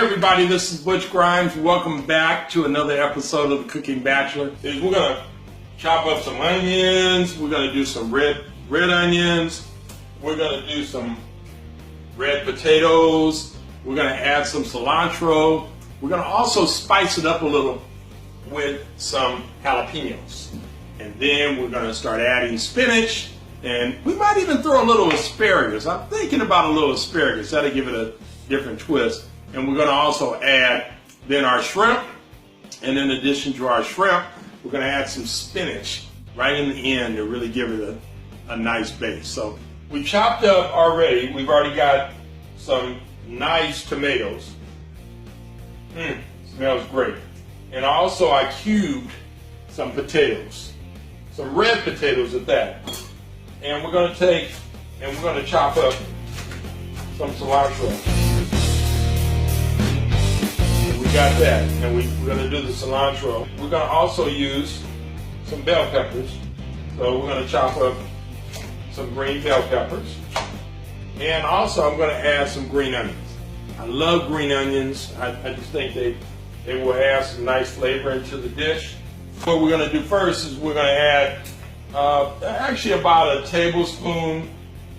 everybody, this is Butch. Welcome back to another episode of the Cooking Bachelor. We're gonna chop up some onions. We're gonna do some red onions. We're gonna do some red potatoes. We're gonna add some cilantro. We're gonna also spice it up a little with some jalapenos. And then we're gonna start adding spinach, and we might even throw a little asparagus. I'm thinking about a little asparagus. That'll give it a different twist. And we're gonna also add then our shrimp. And in addition to our shrimp, we're gonna add some spinach right in the end to really give it a nice base. So we chopped up already. We've already got some nice tomatoes. Smells great. And also I cubed some potatoes, some red potatoes at that. And we're gonna take and we're gonna chop up some cilantro. We got that, and we're gonna do the cilantro. We're gonna also use some bell peppers. So we're gonna chop up some green bell peppers. And also I'm gonna add some green onions. I love green onions. I just think they will add some nice flavor into the dish. What we're gonna do first is we're gonna add actually about a tablespoon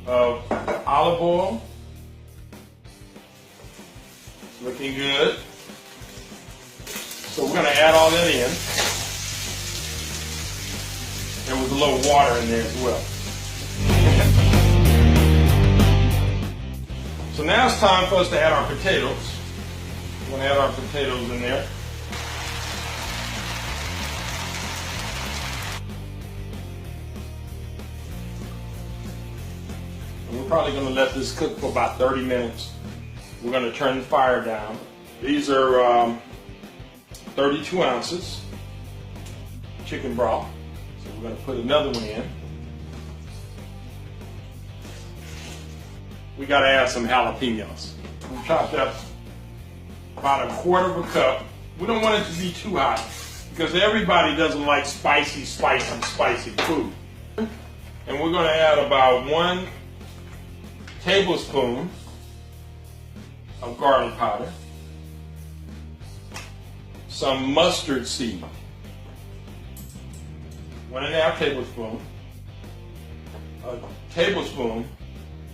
of olive oil. It's looking good. So we're gonna add all that in. And with a little water in there as well. So now it's time for us to add our potatoes. We're gonna add our potatoes in there. And we're probably gonna let this cook for about 30 minutes. We're gonna turn the fire down. These are 32 ounces chicken broth. So we're gonna put another one in. We gotta add some jalapenos. We chopped up about a quarter of a cup. We don't want it to be too hot because everybody doesn't like spicy food. And we're gonna add about 1 tablespoon of garlic powder, some mustard seed, 1.5 tablespoons, a tablespoon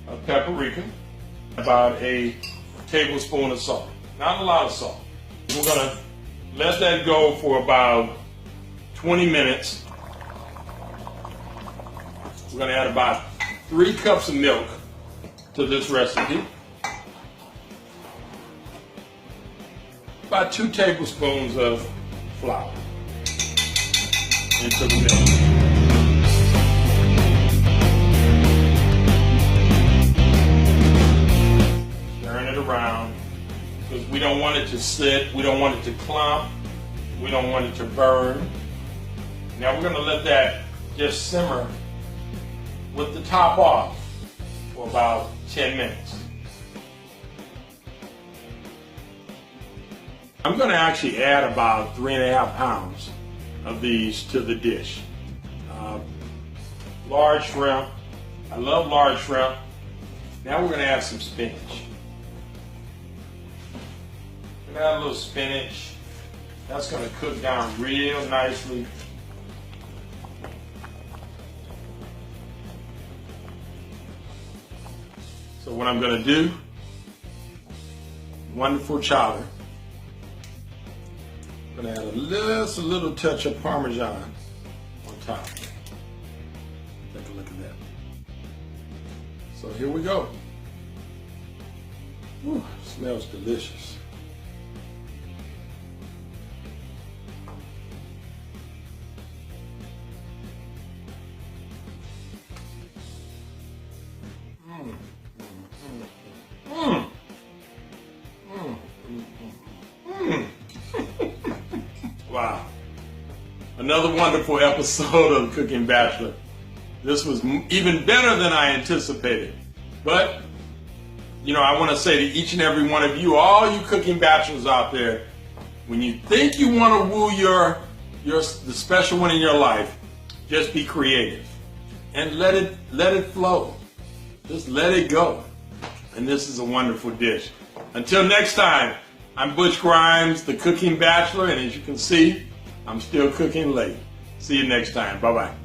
of paprika, about a tablespoon of salt. Not a lot of salt. We're gonna let that go for about 20 minutes. We're gonna add about 3 cups of milk to this recipe. About 2 tablespoons of flour into the milk. Turn it around because we don't want it to sit, we don't want it to clump, we don't want it to burn. Now we're going to let that just simmer with the top off for about 10 minutes. I'm going to actually add about 3.5 pounds of these to the dish. Large shrimp. I love large shrimp. Now we're going to add some spinach. We're going to add a little spinach. That's going to cook down real nicely. So what I'm going to do, wonderful chowder. I'm going to add a little touch of Parmesan on top. Take a look at that. So here we go. Ooh, smells delicious. Wow. Another wonderful episode of Cooking Bachelor. This was even better than I anticipated. But, you know, I want to say to each and every one of you, all you cooking bachelors out there, when you think you want to woo the special one in your life, just be creative and let it flow. Just let it go. And this is a wonderful dish. Until next time, I'm Butch Grimes, the Cooking Bachelor, and as you can see, I'm still cooking late. See you next time. Bye-bye.